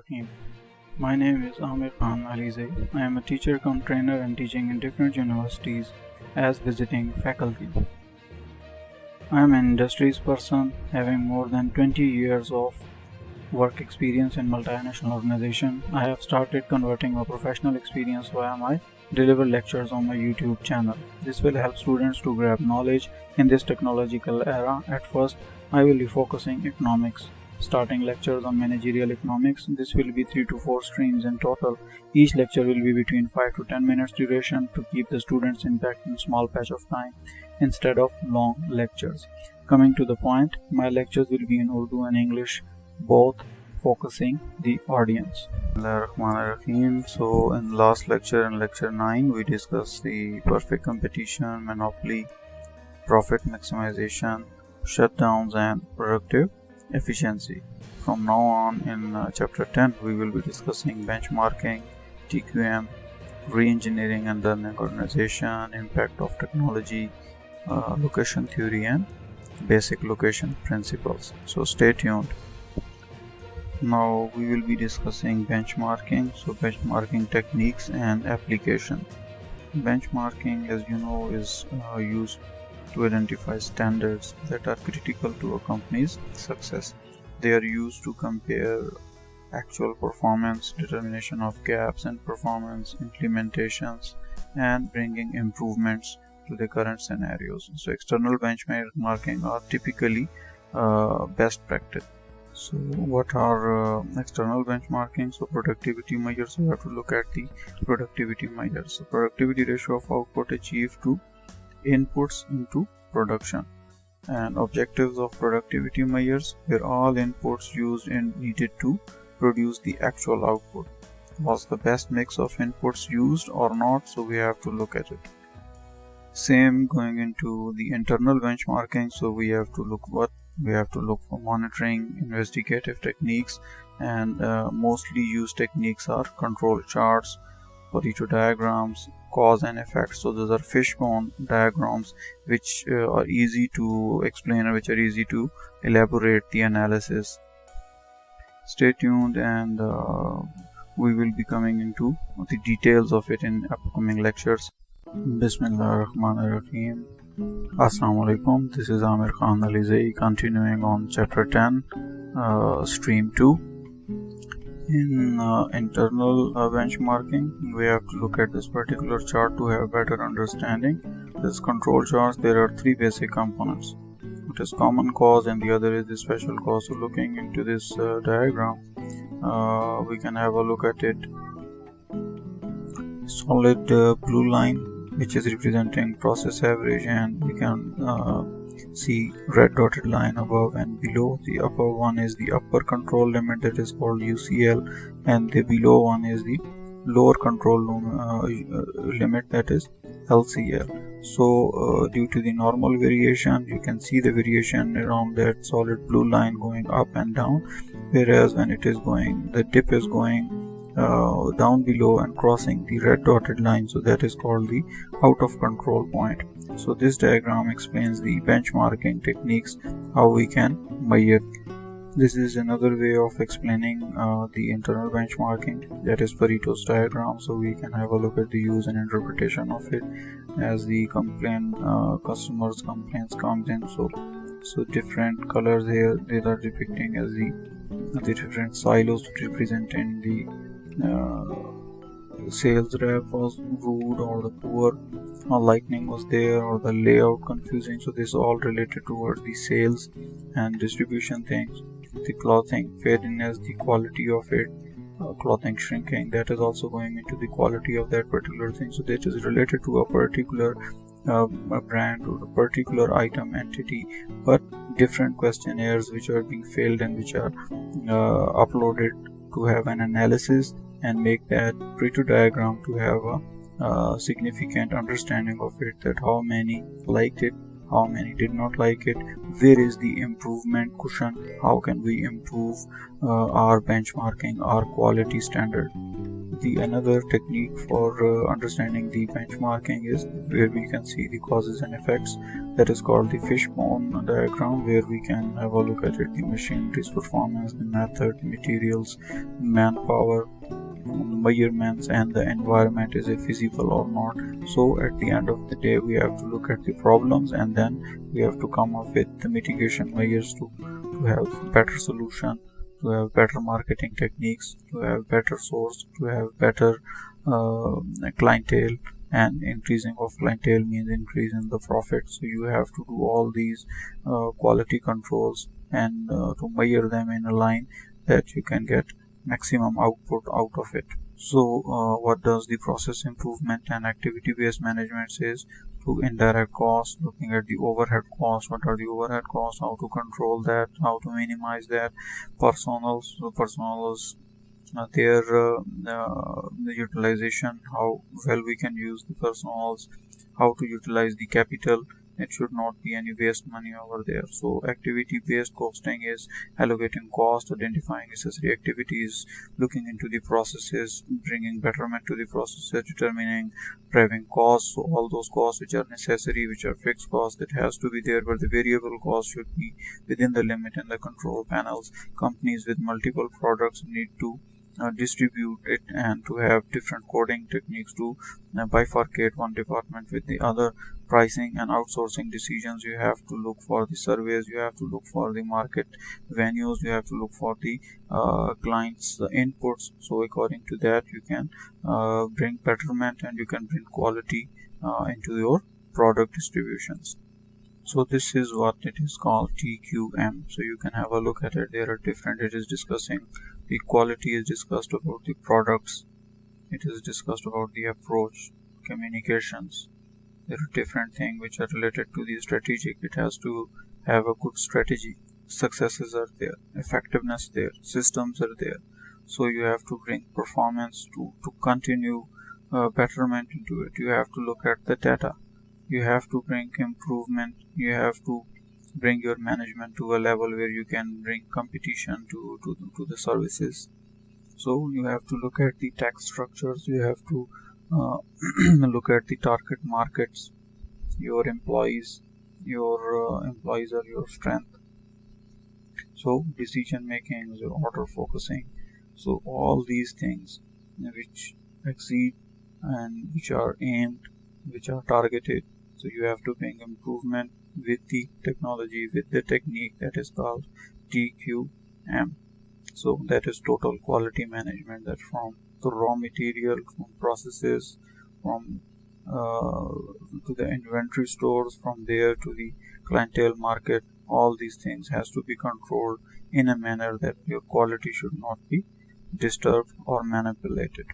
Rahim. My name is Aamer Alyzaee. I am a teacher cum trainer and teaching in different universities as visiting faculty. I am an industries person having more than 20 years of work experience in multinational organization. I have started converting my professional experience via my deliver lectures on my YouTube channel. This will help students to grab knowledge in this technological era. At first, I will be focusing economics, starting lectures on managerial economics. This will be 3 to 4 streams in total. Each lecture will be between 5 to 10 minutes duration to keep the students impact in small patch of time instead of long lectures. Coming to the point, my lectures will be in Urdu and English, both focusing the audience. Rahim. So in last lecture, in lecture 9, we discussed the perfect competition, monopoly, profit maximization, shutdowns and productive efficiency. From now on in chapter 10, we will be discussing benchmarking, TQM, Reengineering and learning organization, impact of technology, location theory and basic location principles. So stay tuned. Now we will be discussing benchmarking. So benchmarking techniques and application. Benchmarking, as you know, is used to identify standards that are critical to a company's success. They are used to compare actual performance, determination of gaps in performance, implementations, and bringing improvements to the current scenarios. So external benchmarking are typically best practice. So what are external benchmarking? So productivity measures, we have to look at the productivity measures. So productivity ratio of output achieved to inputs into production, and objectives of productivity measures where all inputs used and needed to produce the actual output. Was the best mix of inputs used or not? So we have to look at it. Same going into the internal benchmarking. So we have to look for monitoring, investigative techniques, and mostly used techniques are control charts, Pareto diagrams, cause and effect. So those are fishbone diagrams which are easy to explain and which are easy to elaborate the analysis. Stay tuned, and we will be coming into the details of it in upcoming lectures. Bismillah Rahim. Alaikum. This is Aamer Alyzaee continuing on chapter 10, stream 2. In internal benchmarking, we have to look at this particular chart to have better understanding. This control charts, there are 3 basic components. It is common cause and the other is the special cause. So looking into this diagram, we can have a look at it. Solid blue line which is representing process average, and we can see red dotted line above and below. The upper one is the upper control limit, that is called UCL, and the below one is the lower control limit, that is LCL. So due to the normal variation, you can see the variation around that solid blue line going up and down, whereas when it is going, the dip is going down below and crossing the red dotted line, so that is called the out of control point. So this diagram explains the benchmarking techniques, how we can measure. This is another way of explaining the internal benchmarking, that is Pareto's diagram. So we can have a look at the use and interpretation of it as the customers complaints comes in. So different colors here, they are depicting as the different silos representing the sales rep was rude or the poor, or lightning was there, or the layout confusing. So this is all related towards the sales and distribution things. The clothing fairness, the quality of it, clothing shrinking, that is also going into the quality of that particular thing. So that is related to a particular a brand or a particular item entity, but different questionnaires which are being filled and which are uploaded to have an analysis and make that Pareto diagram to have a significant understanding of it, that how many liked it, how many did not like it, where is the improvement cushion, how can we improve our benchmarking, our quality standard. The another technique for understanding the benchmarking is where we can see the causes and effects, that is called the fishbone diagram, where we can have a look at it, the machinery's performance, the method, materials, manpower, measurements, and the environment, is it feasible or not. So at the end of the day we have to look at the problems, and then we have to come up with the mitigation measures to have better solution, to have better marketing techniques, to have better source, to have better clientele, and increasing of clientele means increase in the profit. So you have to do all these quality controls and to measure them in a line that you can get maximum output out of it. So what does the process improvement and activity based management says? To indirect costs, looking at the overhead costs, what are the overhead costs, how to control that, how to minimize that. Personals, their the utilization, how well we can use the personals, how to utilize the capital, it should not be any waste money over there. So activity based costing is allocating cost, identifying necessary activities, looking into the processes, bringing betterment to the processes, determining driving costs. So all those costs which are necessary, which are fixed costs, that has to be there, but the variable cost should be within the limit in the control panels. Companies with multiple products need to distribute it and to have different coding techniques to bifurcate one department with the other. Pricing and outsourcing decisions, you have to look for the surveys, you have to look for the market venues, you have to look for the clients inputs. So according to that you can bring betterment and you can bring quality into your product distributions. So this is what it is called, TQM. So you can have a look at it. There are different, it is discussing the quality, is discussed about the products, it is discussed about the approach, communications. There are different things which are related to the strategic. It has to have a good strategy, successes are there, effectiveness there, systems are there. So you have to bring performance to continue betterment into it. You have to look at the data, you have to bring improvement, you have to bring your management to a level where you can bring competition to the services. So you have to look at the tax structures, you have to look at the target markets, your employees are your strength. So decision making is your order focusing. So all these things which exceed and which are aimed, which are targeted, so you have to bring improvement with the technology, with the technique, that is called TQM. So that is total quality management, that from the raw material, from processes, from to the inventory stores, from there to the clientele market, all these things has to be controlled in a manner that your quality should not be disturbed or manipulated.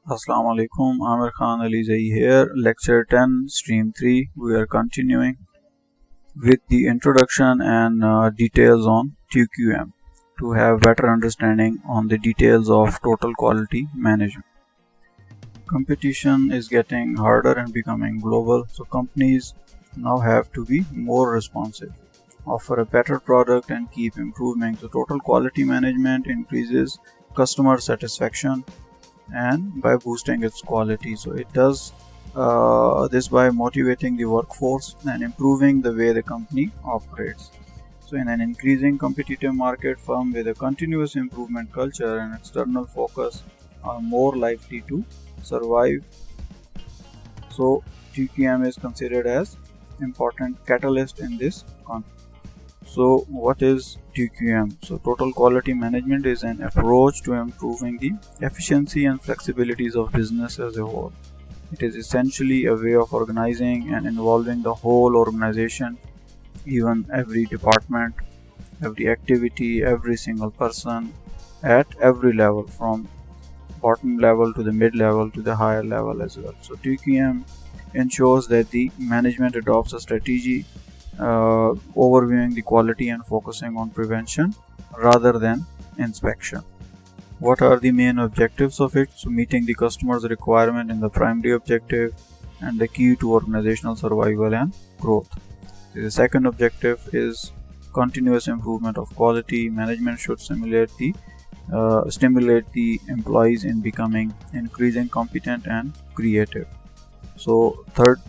Assalamu alaikum, Aamer Khan Alyzaee here, lecture 10, stream 3. We are continuing with the introduction and details on TQM to have better understanding on the details of total quality management. Competition is getting harder and becoming global, so companies now have to be more responsive, offer a better product and keep improving. So total quality management increases customer satisfaction and by boosting its quality. So it does this by motivating the workforce and improving the way the company operates. So in an increasing competitive market, firm with a continuous improvement culture and external focus are more likely to survive. So TQM is considered as important catalyst in this context. So what is TQM? So total quality management is an approach to improving the efficiency and flexibilities of business as a whole. It is essentially a way of organizing and involving the whole organization, even every department, every activity, every single person at every level, from bottom level to the mid level to the higher level as well. So TQM ensures that the management adopts a strategy overviewing the quality and focusing on prevention rather than inspection. What are the main objectives of it? So meeting the customer's requirement in the primary objective, and the key to organizational survival and growth. The second objective is continuous improvement of quality. Management should stimulate the employees in becoming increasing competent and creative. So third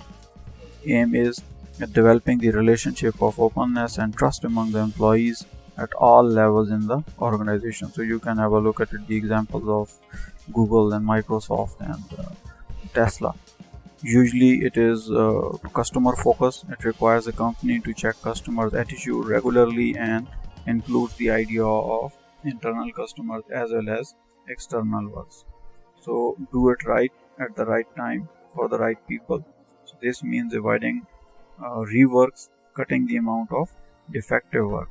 aim is developing the relationship of openness and trust among the employees at all levels in the organization. So you can have a look at the examples of Google and Microsoft and Tesla. Usually it is customer focused. It requires a company to check customers' attitude regularly and includes the idea of internal customers as well as external ones. So do it right at the right time for the right people. So this means avoiding reworks, cutting the amount of defective work.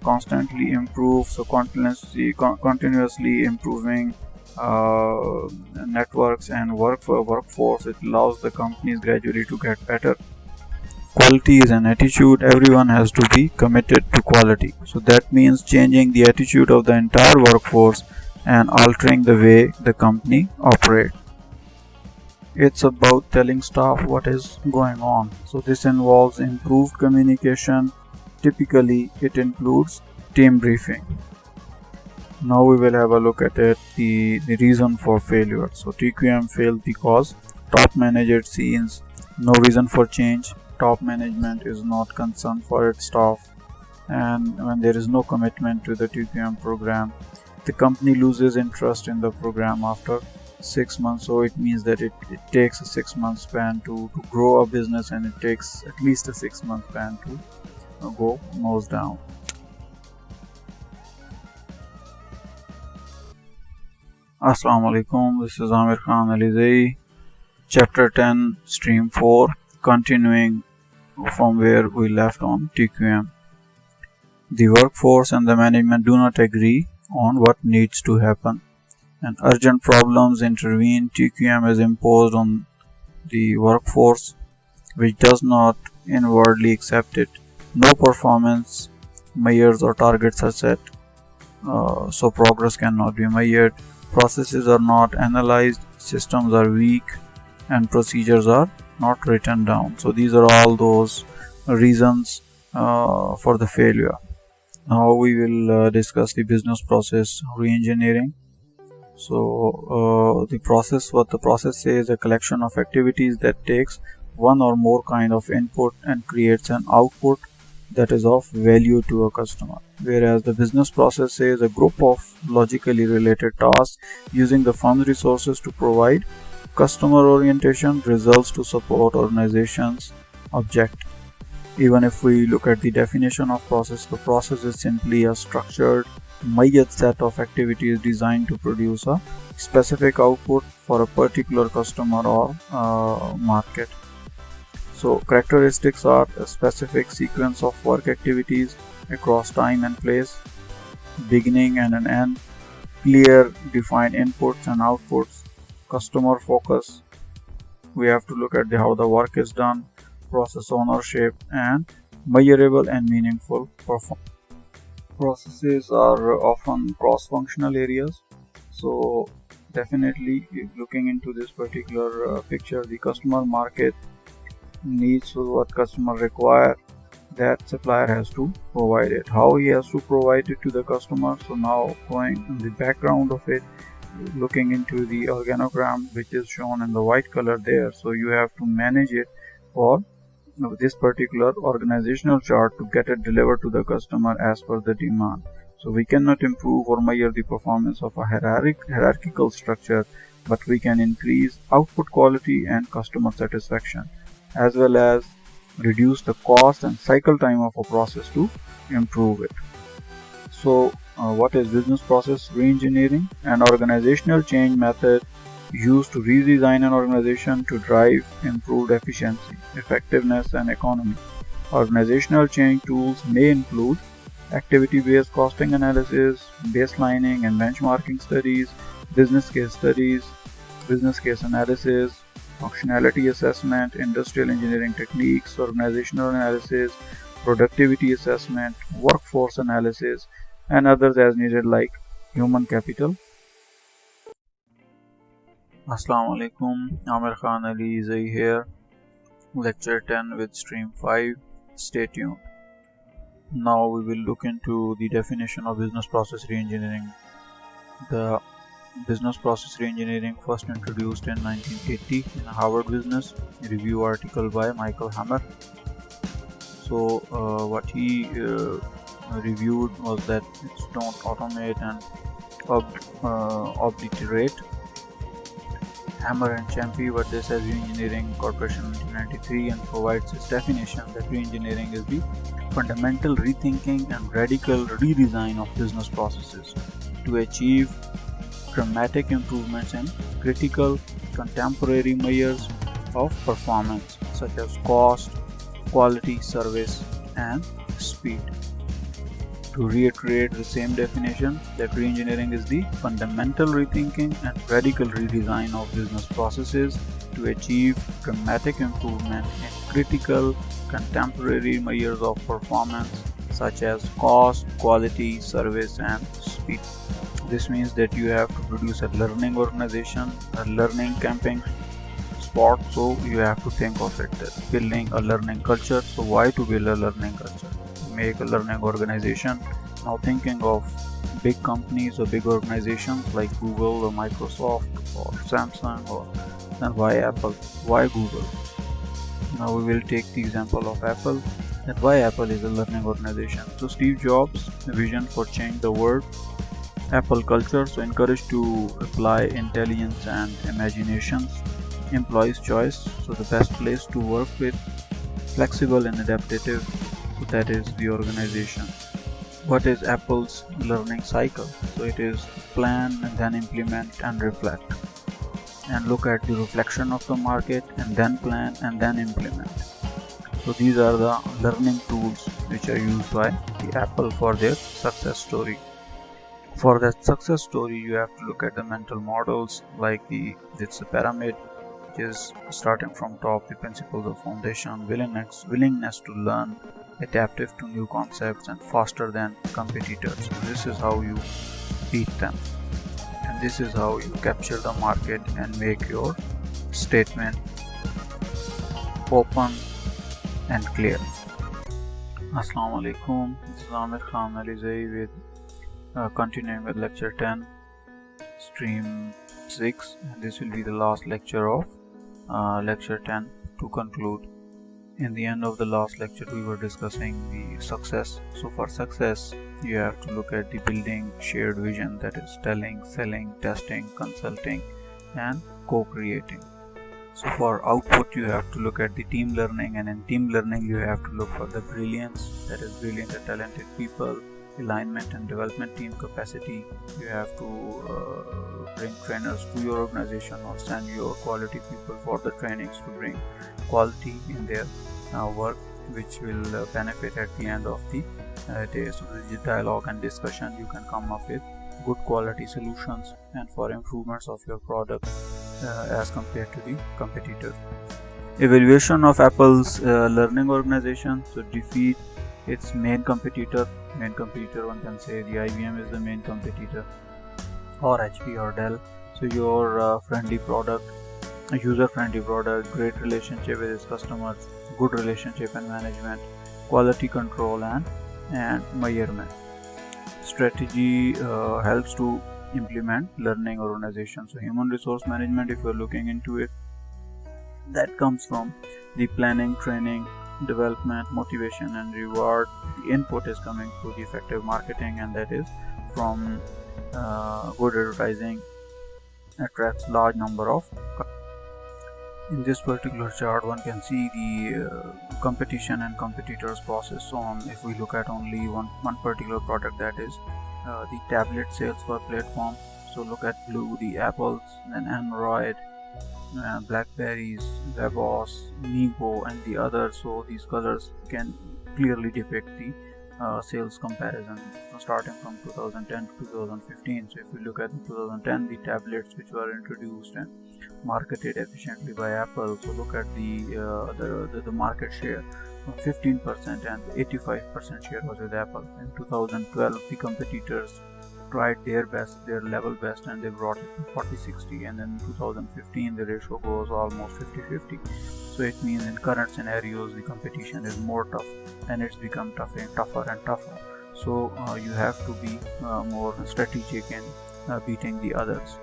Constantly improve, so continuously improving networks and workforce. It allows the companies gradually to get better. Quality is an attitude. Everyone has to be committed to quality. So that means changing the attitude of the entire workforce and altering the way the company operates. It's about telling staff what is going on. So this involves improved communication. Typically, it includes team briefing. Now we will have a look at it, the reason for failure. So TQM failed because top manager sees no reason for change. Top management is not concerned for its staff, and when there is no commitment to the TQM program, the company loses interest in the program after 6 months. So it means that it takes a 6-month span to grow a business, and it takes at least a 6-month span to go nose down. Assalamu alaikum, this is Aamer Khan Alyzaee, chapter 10, stream 4, continuing from where we left on TQM. The workforce and the management do not agree on what needs to happen, and urgent problems intervene. TQM is imposed on the workforce, which does not inwardly accept it. No performance measures or targets are set, so progress cannot be measured. Processes are not analyzed, systems are weak, and procedures are not written down. So these are all those reasons for the failure. Now we will discuss the business process reengineering. So what the process says, a collection of activities that takes one or more kind of input and creates an output that is of value to a customer. Whereas the business process says a group of logically related tasks using the firm's resources to provide customer orientation results to support organization's object. Even if we look at the definition of process, the process is simply a structured, measured set of activities designed to produce a specific output for a particular customer or market. So characteristics are a specific sequence of work activities across time and place, beginning and an end, clear defined inputs and outputs, customer focus. We have to look at how the work is done, process ownership, and measurable and meaningful performance. Processes are often cross-functional areas. So definitely looking into this particular picture, the customer market needs what customer require, that supplier has to provide it. How he has to provide it to the customer. So now going in the background of it, looking into the organogram which is shown in the white color there. So you have to manage it for this particular organizational chart to get it delivered to the customer as per the demand. So we cannot improve or measure the performance of a hierarchical structure, but we can increase output quality and customer satisfaction, as well as reduce the cost and cycle time of a process to improve it. So what is business process reengineering? An organizational change method used to redesign an organization to drive improved efficiency, effectiveness, and economy. Organizational change tools may include activity-based costing analysis, baselining and benchmarking studies, business case studies, business case analysis, functionality assessment, industrial engineering techniques, organizational analysis, productivity assessment, workforce analysis, and others as needed like human capital Assalamu alaikum. Aamer Alyzaee here. Lecture 10 with stream 5. Stay tuned. Now we will look into the definition of business process reengineering. The business process reengineering first introduced in 1980 in a Harvard Business Review article by Michael Aamer. So what he reviewed was that it's don't automate and obliterate. Aamer and Champy what this as Reengineering Corporation 1993 and provides its definition that reengineering is the fundamental rethinking and radical redesign of business processes to achieve dramatic improvements in critical contemporary measures of performance such as cost, quality, service, and speed. To reiterate the same definition, that reengineering is the fundamental rethinking and radical redesign of business processes to achieve dramatic improvement in critical contemporary measures of performance such as cost, quality, service, and speed. This means that you have to produce a learning organization, a learning camping spot, so you have to think of it as building a learning culture. So why to build a learning culture? Make a learning organization. Now thinking of big companies or big organizations like Google or Microsoft or Samsung, or then why Apple? Why Google? Now we will take the example of Apple, that why Apple is a learning organization. So Steve Jobs' vision for change the world, Apple culture, so encouraged to apply intelligence and imaginations, employees choice, so the best place to work with, flexible and adaptive, so that is the organization. What is Apple's learning cycle? So it is plan and then implement and reflect, and look at the reflection of the market and then plan and then implement. So these are the learning tools which are used by the Apple for their success story. For that success story, you have to look at the mental models like it's a pyramid, which is starting from top, the principles of foundation, willingness to learn, adaptive to new concepts, and faster than competitors. This is how you beat them, and this is how you capture the market and make your statement open and clear. Assalamu alaikum. This is Aamer Alyzaee with continuing with lecture 10, stream 6, and this will be the last lecture of lecture 10 to conclude. In the end of the last lecture, we were discussing the success. So for success, you have to look at the building shared vision, that is telling, selling, testing, consulting, and co-creating. So for output, you have to look at the team learning, and in team learning, you have to look for the brilliance, that is brilliant and talented people, alignment and development team capacity. You have to bring trainers to your organization or send your quality people for the trainings to bring quality in their work, which will benefit at the end of the day. So with the dialogue and discussion, you can come up with good quality solutions and for improvements of your product as compared to the competitor. Evaluation of Apple's learning organization. So defeat its main competitor, one can say the IBM is the main competitor, or HP or Dell. So your friendly product, a user-friendly product, great relationship with its customers, good relationship and management, quality control and measurement. Strategy helps to implement learning organization. So human resource management, if you're looking into it, that comes from the planning, training, development, motivation and reward. The input is coming through the effective marketing, and that is from good advertising attracts large number of. In this particular chart, one can see the competition and competitors process on. If we look at only one particular product, that is the tablet sales for platform. So look at blue, the Apples, then Android, Blackberries, Webos, Nebo and the others. So these colors can clearly depict the sales comparison starting from 2010 to 2015. So if we look at 2010, the tablets which were introduced and marketed efficiently by Apple, so look at the market share, 15% and 85% share was with Apple. In 2012, the competitors tried their best, their level best, and they brought it to 40-60, and then in 2015 the ratio goes almost 50-50. So it means in current scenarios the competition is more tough, and it's become tougher and tougher. So you have to be more strategic in beating the others.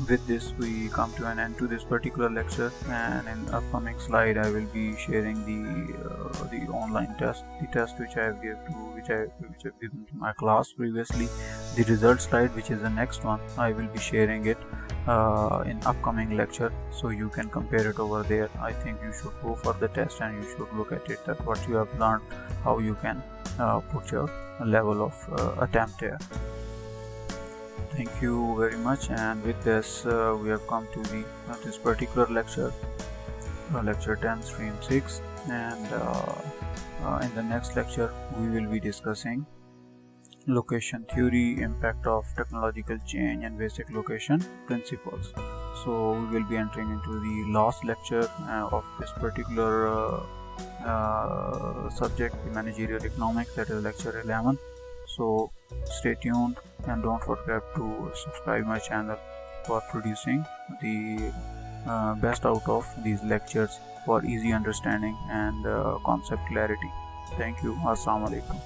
With this we come to an end to this particular lecture, and in upcoming slide I will be sharing the online test, the test which I have given to my class previously. The result slide, which is the next one, I will be sharing it in upcoming lecture, so you can compare it over there. I think you should go for the test and you should look at it, that what you have learned, how you can put your level of attempt here. Thank you very much, and with this we have come to the this particular lecture, lecture 10 stream 6, and in the next lecture we will be discussing location theory, impact of technological change, and basic location principles. So we will be entering into the last lecture of this particular subject, the managerial economics, that is lecture 11. So stay tuned and don't forget to subscribe my channel for producing the best out of these lectures for easy understanding and concept clarity. Thank you. Assalamu alaikum.